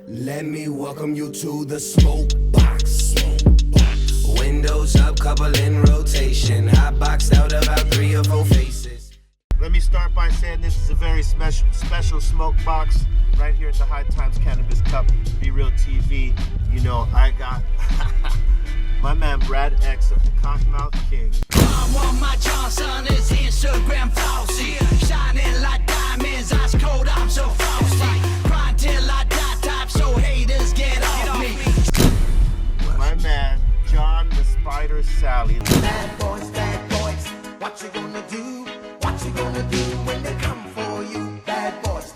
Let me welcome you to the Smokebox. Windows up, couple in rotation. Hot boxed out about 3 or 4 faces. Let me start by saying this is a very special Smokebox right here at the High Times Cannabis Cup, BREALTV. You know, I got my man Brad X of the Kottonmouth King. My Johnson is Instagram flossy, shining like diamonds, ice cold, I'm so frosty. Crying till I die, top, so haters get off me. My man John the Spider Salley. Bad boys, what you gonna do? What you gonna do when they come for you? Bad boys,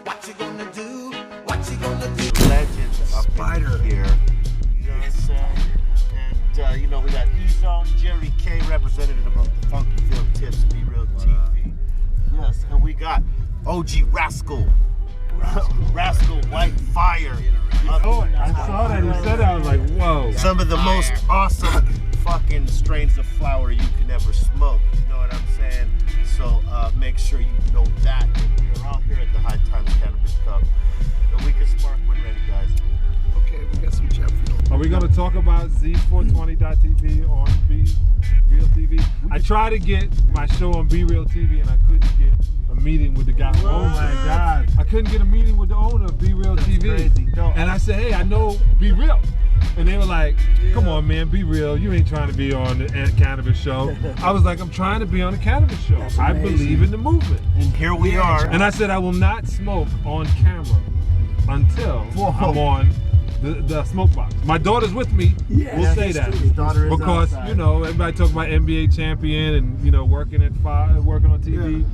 what you gonna do? What you gonna do? Legend up in here. You know what I'm saying? And you know, we got E-Zone, Jerry K, representative of the Funky Field Tips, BREALTV. Yes, and we got OG Rascal. Rascal White Fire. Oh, I saw that. You said that. I was like, whoa. Some of the most awesome fucking strains of flower you can ever smoke. You know what I'm saying? So make sure you know that. We're out here at the High Times Cannabis Cup. And we can spark when ready, guys. Okay, we got some Jeff. Are we going to talk about Z420.tv on BREALTV? I tried to get my show on BREALTV and I couldn't get a meeting with the guy. What? Oh my God. I couldn't get a meeting with the owner of BREALTV. No, and I said, hey, I know Be Real. And they were like, come on, man, be real. You ain't trying to be on the Cannabis show. I was like, I'm trying to be on the Cannabis show. I believe in the movement. And here we are. And I said, I will not smoke on camera until I'm on the Smokebox. My daughter's with me. Yeah, we'll say that. Because, you know, everybody talks about NBA champion and, you know, working on TV. Yeah.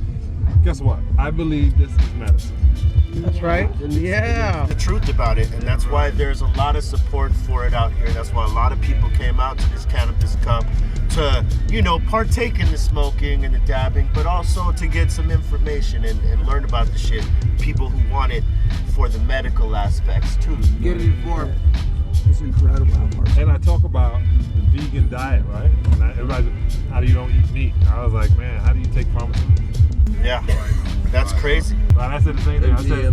Guess what? I believe this is medicine. That's right. Yeah. The truth about it, and that's why there's a lot of support for it out here. That's why a lot of people came out to this Cannabis Cup to, you know, partake in the smoking and the dabbing, but also to get some information and learn about the shit. People who want it for the medical aspects too. Get it informed. It's incredible. And I talk about the vegan diet, right? And everybody's like, how do you don't eat meat? I was like, man, how do you take pharmaceuticals? Yeah, that's crazy. But I said the same thing. I said,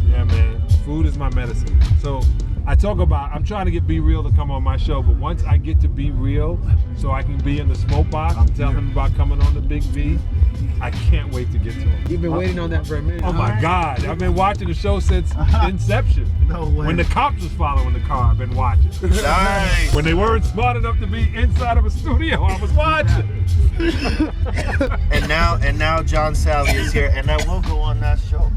yeah, man, food is my medicine. So I talk about, I'm trying to get Be Real to come on my show, but once I get to Be Real, so I can be in the Smokebox and tell him about coming on the Big V, I can't wait to get to him. You've been waiting on that for a minute. Oh my God, I've been watching the show since inception. No way. When the cops was following the car, I've been watching. Nice. When they weren't smart enough to be inside of a studio, I was watching. and now John Salley is here, and I will go on that show.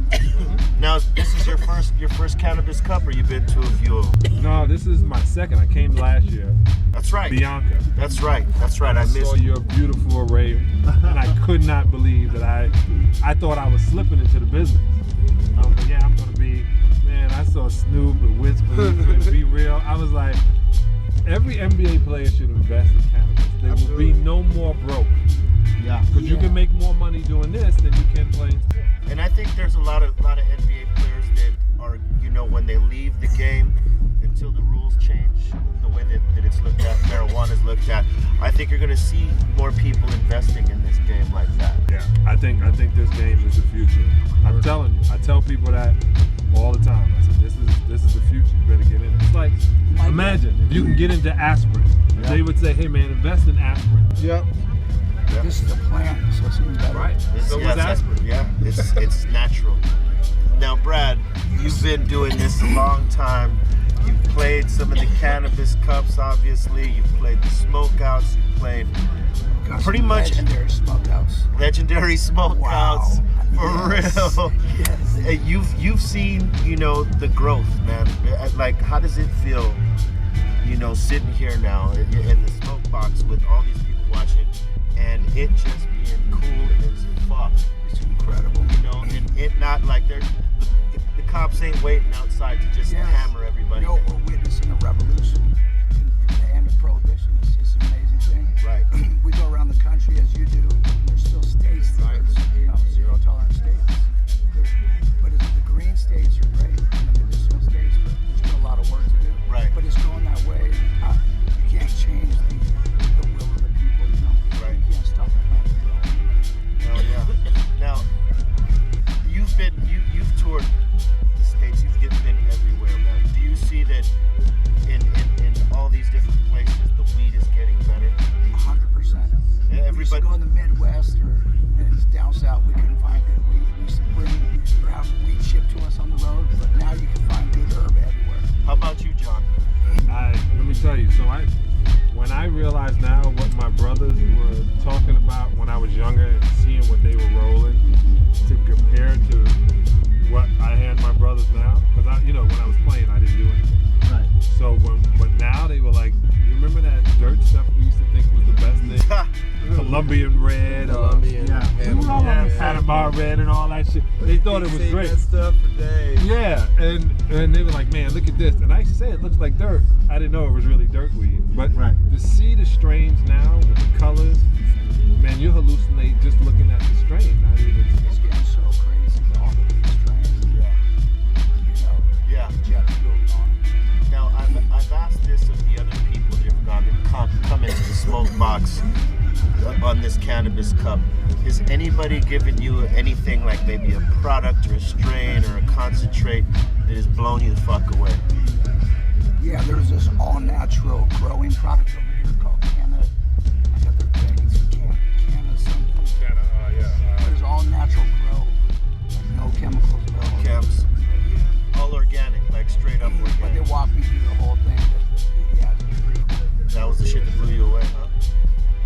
Now, this is your first Cannabis Cup, or you've been to a few of them? No, this is my second. I came last year. That's right. Bianca. That's right. I saw your beautiful array, and I could not believe that I thought I was slipping into the business. I was like, yeah, I'm gonna be, man, I saw Snoop and Wiz Khalifa and Be Real. I was like, every NBA player should invest in cannabis. There will be no more broke. Yeah. Because you can make more money doing this than you can playing sports. And I think there's a lot of NBA players that are, you know, when they leave the game until the rules change, the way that it's looked at, marijuana's looked at, I think you're gonna see more people investing in this game like that. Yeah, I think this game is the future. I'm telling you, I tell people that all the time. I said, this is the future. You better get in it. It's like, imagine if you can get into aspirin. Yeah. They would say, hey man, invest in aspirin. Yep. Yeah. This is a plant, so it's even better. Right. So was aspirin. Yeah, it's natural. Now, Brad, you've been doing this a long time. You've played some of the Cannabis Cups, obviously. You've played the Smokeouts. You've played pretty much legendary Smokeouts. Legendary Smokeouts. Wow. For Yes. real. Yes. You've seen, you know, the growth, man. Like, how does it feel, you know, sitting here now in the Smokebox with all these people watching, and it just being cool as fuck? It's incredible. You know, and it not like the cops ain't waiting outside to just hammer everybody. No, we're witnessing a revolution. The end of prohibition is an amazing thing. Right. We go around the country as you do, and there's still states that are, you know, zero tolerance states. But the green states are great, and the medicinal states, but there's still a lot of work to do. Right. But it's going that way. You can't change the will of the people, you know. Right. You can't stop the plant from growing. Hell yeah. Now, you've toured the states. You've been everywhere. when I realize now what my brothers were talking about when I was younger and seeing what they were rolling to compare to what I hand my brothers now, because when I was playing, I didn't do anything. Right. So but now they were like, you remember that dirt stuff we used to think was the best thing? Colombian red, Panama red, and all that shit. They thought it was great. That stuff for days. Yeah, and they were like, man, look at this. And I used to say it looks like dirt. I didn't know it was really dirt weed. But to see the strains now with the colors, man, you hallucinate just looking at the strain. Not even. It's getting so crazy with all the strains. Yeah. Jet fuel on. Now, I've asked this of the other people that have come into the Smokebox on this Cannabis Cup. Has anybody given you anything like maybe a product or a strain or a concentrate that has blown you the fuck away? Yeah, there's this all-natural growing product over here called Canna. I got their things. Canna something. But it's all-natural grow. Like no chemicals at all. Chems. All organic, like straight up But they organic. walked me through the whole thing. Yeah, it's pretty cool. That was the shit that blew you away, huh?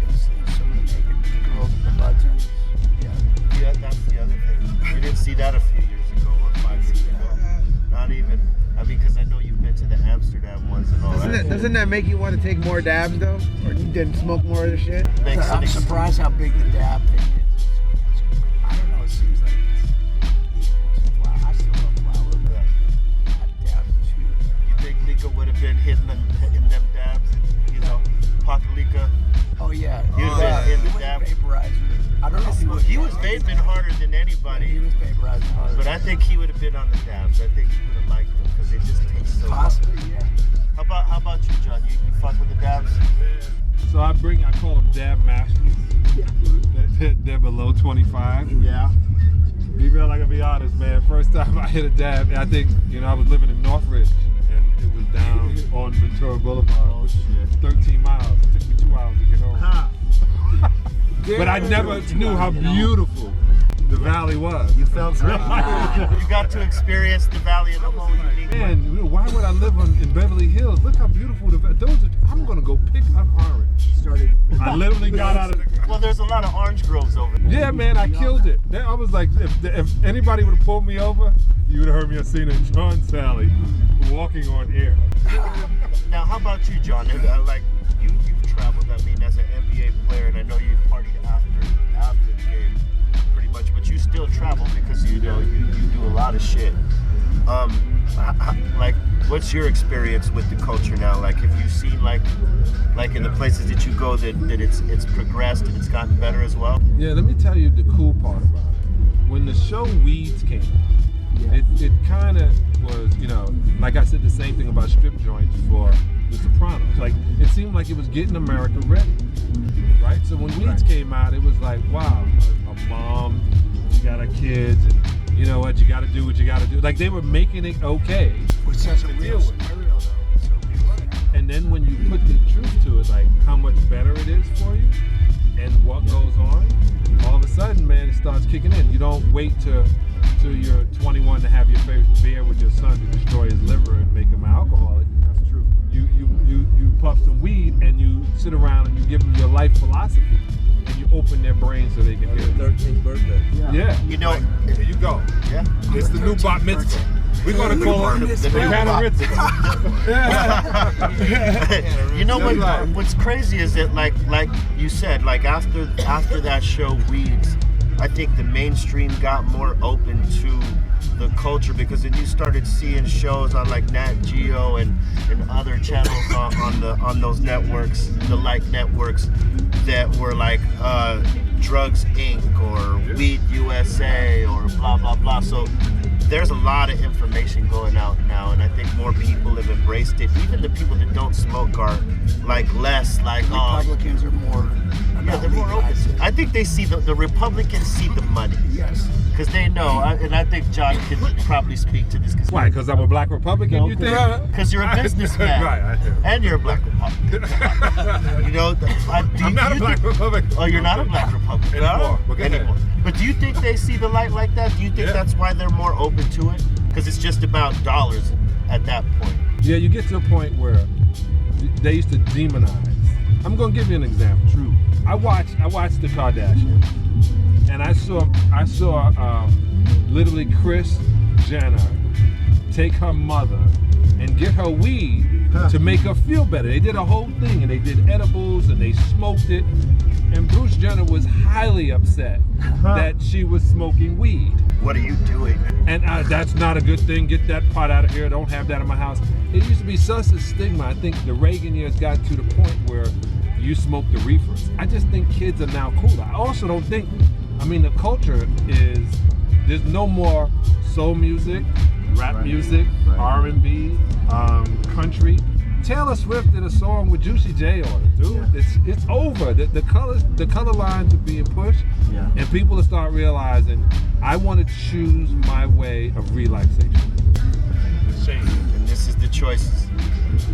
And some of the naked girls with the butts in. Yeah, that's the other thing. You didn't see that a few years ago or 5 years ago. Not even. I mean, because I know you've been to the Amsterdam ones and all that. Doesn't that make you want to take more dabs though? Or you didn't smoke more of the shit? Makes I'm it surprised how big the dab thing is. I don't know, it seems like it's equal to flower. I still love flower, but that dab is huge. You think Lika would have been hitting them dabs? Pocket Lika. Oh yeah. He was in the dab. Vaporizer. I don't know if he was. He was vaping harder than anybody. He was vaporizing hard. But I think he would have been on the dabs. I think he would have liked them because they just taste so good. Possibly, yeah. How about you, John? You fuck with the dabs? So I call them dab masters. They're below 25. Yeah. Be real, I gotta be honest, man. First time I hit a dab, I think, I was living in Northridge and it was down on Ventura Boulevard. Oh shit. 13 miles. It took me 2 hours to get home. But I never knew how beautiful the valley was. You felt great. You got to experience the valley in a whole unique way. Man, why would I live in Beverly Hills? Look how beautiful I'm gonna go pick up orange. I literally got out of the car. Well, there's a lot of orange groves over there. Yeah, man, I killed it. I was like, if anybody would have pulled me over, you would have heard me seen a John Salley walking on air. Now, how about you, John? You've traveled, as an NBA player, and I know you partied after the game, pretty much. But you still travel because you do a lot of shit. What's your experience with the culture now? Like, have you seen like in the places that you go that it's progressed and it's gotten better as well? Yeah, let me tell you the cool part about it. When the show Weeds came out, it kind of was, like I said the same thing about strip joints for The Sopranos. Like, it seemed like it was getting America ready, right? So when Weeds came out, it was like, wow, a mom, you got her kids, and you know what, you got to do what you got to do. Like, they were making it okay. Which such a real scenario, though. It's a real scenario. And then when you put the truth to it, like how much better it is for you and what goes on, all of a sudden, man, it starts kicking in. You don't wait till you're 21 to have your favorite beer with your son to destroy his liver and make him an alcoholic. That's true. You puff some weed and you sit around and you give them your life philosophy and you open their brains so they can hear it. 13th birthday. Yeah. Here you go. Yeah. It's the new bat mitzvah. We're gonna call it the Canna. What's crazy is that like you said, like after that show Weeds, I think the mainstream got more open to the culture because then you started seeing shows on like Nat Geo and other channels on those networks, the like networks that were like Drugs Inc. or Weed USA or blah blah blah. So there's a lot of information going out now, and I think more people have embraced it. Even the people that don't smoke are like less like Republicans are more. Yeah, they're more open. I think they see the Republicans see the money. Yes. Because they know, and I think John can probably speak to this. Why? Because I'm a black Republican, you think? Because you're a businessman. Right. And you're a black Republican. I'm not a black Republican. Oh, you're not a black Republican. Anymore. But do you think they see the light like that? Do you think that's why they're more open to it? Because it's just about dollars at that point. Yeah, you get to a point where they used to demonize. I'm gonna give you an example. True. I watched the Kardashians, and I saw literally Kris Jenner take her mother and get her weed to make her feel better. They did a whole thing, and they did edibles, and they smoked it. And Bruce Jenner was highly upset that she was smoking weed. What are you doing? And that's not a good thing. Get that pot out of here. Don't have that in my house. It used to be such a stigma. I think the Reagan years got to the point where you smoke the reefers. I just think kids are now cooler. I also don't think, the culture is, there's no more soul music, rap music, R&B, country. Taylor Swift did a song with Juicy J on it, dude. Yeah. It's over. The color lines are being pushed, and people will start realizing I want to choose my way of relaxation. Shame. And this is the choices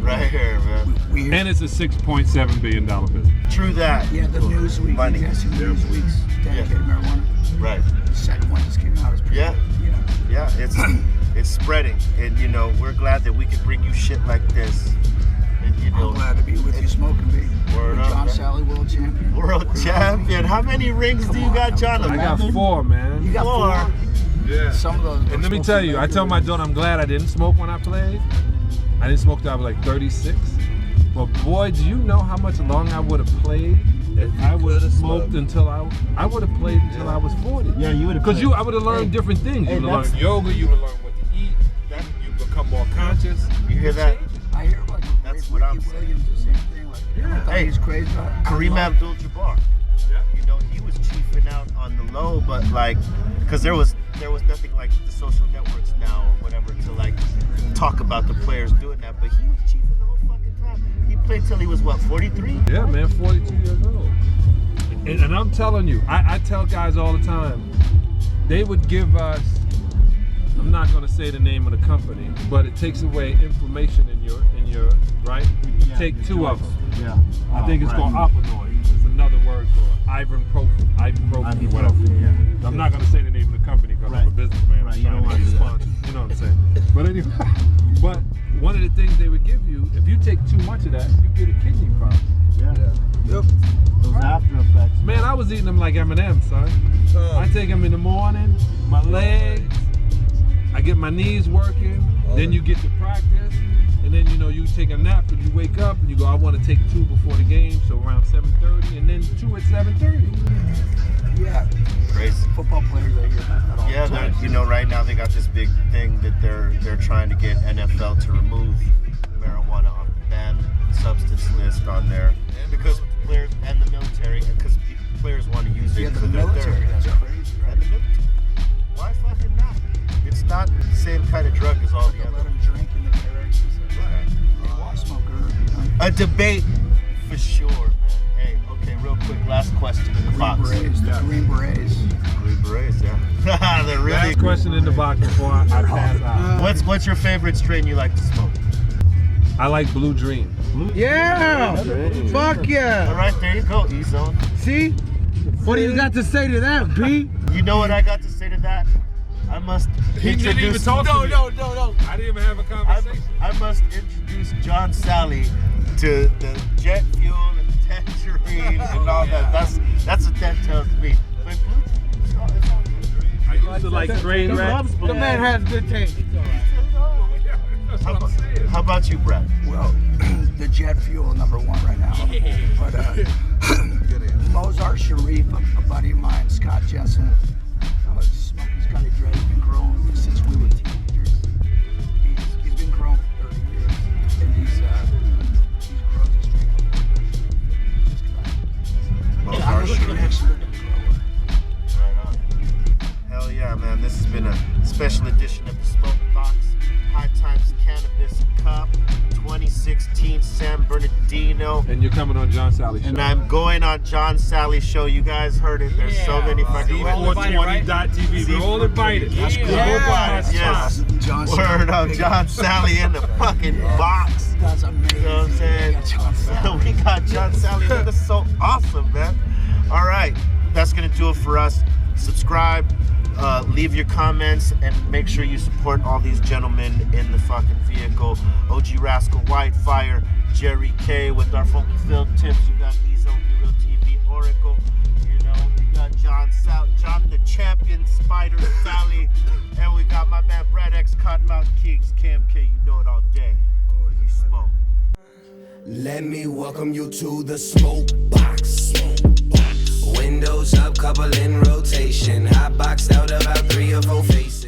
right here, man. And it's a $6.7 billion business. True that. Yeah, the Newsweek. Money. You guys see Newsweek's dedicated marijuana? Right. The second one just came out. It's pretty good. Yeah, it's spreading, and we're glad that we can bring you shit like this. And, I'm glad to be with you, smoking B. Word up, John man. Salley, world champion. World champion. How many rings do you got, John? I got 4, man. You got 4? Yeah. Some of those. And let me tell you, I tell my daughter I'm glad I didn't smoke when I played. I didn't smoke till I was like 36. But boy, do you know how much longer I would have played if I would have smoked until I would have played until I was 40. Yeah, you would have. Because I would have learned different things. You would have learned yoga. You would have learned what to eat. You become more conscious. You hear that? I hear like That's what I'm saying. Williams, the same thing. Like, hey, he's crazy. Kareem Abdul-Jabbar. He was chiefing out on the low, but because there was nothing like the social networks now or whatever to talk about the players doing that, but he was chiefing the whole fucking time. He played till he was what, 43? Yeah, man, 42 years old. And I'm telling you, I tell guys all the time, they would give us, I'm not going to say the name of the company, but it takes away inflammation in your right? You take 2 of them. Yeah. I think it's called opioid. It's another word for ibuprofen, whatever. Yeah. I'm not going to say the name of the company because I'm a businessman. Right. I'm trying to get sponsored. You know what I'm saying? But anyway, but one of the things they would give you, if you take too much of that, you get a kidney problem. Yep. Those after effects. Man, I was eating them like M&M's, son. I take them in the morning, my legs, I get my knees working, then you get to practice, and then you take a nap and you wake up and you go, I want to take 2 before the game, so around 7:30, and then 2 at 7:30. Yeah. Crazy. Football players, I hear that all the time. Yeah, right now they got this big thing that they're trying to get NFL to remove marijuana off the banned substance list on there because players and the military, because players want to use it for their therapy. That's crazy, right? And the military. Why fucking not? It's not the same kind of drug as all the Let other. them drink in the barracks. A debate for sure, man. Hey, okay, real quick, last question in the box. Green Berets. Green Berets, yeah. They're really Last question in the box before I pass out. What's your favorite strain you like to smoke? I like Blue Dream. Yeah. Fuck yeah. All right, there you go, E-Zone. See? What do you got to say to that, B? You know what I got to say to that? I must introduce. No. I didn't even have a conversation. I must introduce John Salley to the jet fuel and the tangerine and all that. That's what that tells me. But I used to like train wrecks. The man has good taste. how about you, Brad? Well, the jet fuel #1 right now. But Mozart Sharif, a buddy of mine, Scott Jensen, smoking Scotty Dre, has been growing since we were teenagers. He's been growing for 30 years, and he's grown his straight just because I was a connection with the grower. Right on. Hell yeah, man. This has been a special edition of the Smokebox High Times Cannabis Cup 2016 San Bernardino. And you're coming on John Salley's show. And I'm going on John Salley's show. You guys heard it. There's so many fucking C420.tv. We're all invited. That's cool. Yes. John Word up, John Salley in the fucking box. That's amazing. You know what I'm saying? So we got John Salley. That's so awesome, man. All right, that's gonna do it for us. Subscribe, leave your comments, and make sure you support all these gentlemen in the fucking vehicle. OG Rascal Whitefire, Jerry K with our funky filled tips. You got Ezo, BREALTV, Oracle. You know, you got John the Champion, Spider, Salley. And we got my man Brad X, Kottonmouth Kings, Cam K. You know it all day. We smoke. Let me welcome you to the Smokebox. Windows up, couple in rotation. Hot boxed out about 3 or 4 faces.